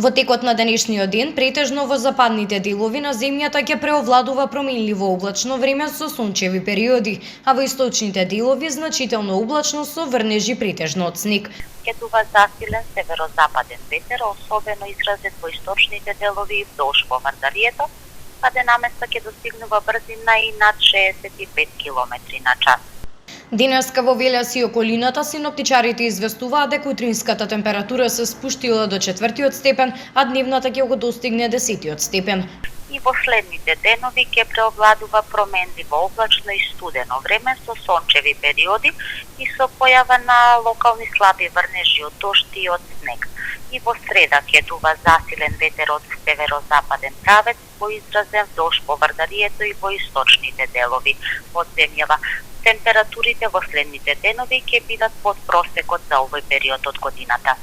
Во текот на денешниот ден, претежно во западните делови на земјата ќе преовладува променливо облачно време со сончеви периоди, а во источните делови значително облачно со врнежи претежно од снег. Ќе дува засилен северозападен ветер, особено изразет во источните делови и вдолж по Вардарието, каде наместа ќе достигнува брзина и над 65 км на час. Денеска во Велес и околината синоптичарите известуваат дека утринската температура се спуштила до 4 степен, а дневната ќе го достигне 10 степен. И во следните денови ќе преовладува променливо облачно и студено време со сончеви периоди и со појава на локални слаби врнежи од дожд и од снег. И во среда ќе дува засилен ветер од северозападен правец, поизразен вдолж по Вардарието и во источните делови од земјава. Температурите во следните денови ќе бидат под просекот за овој период од годината.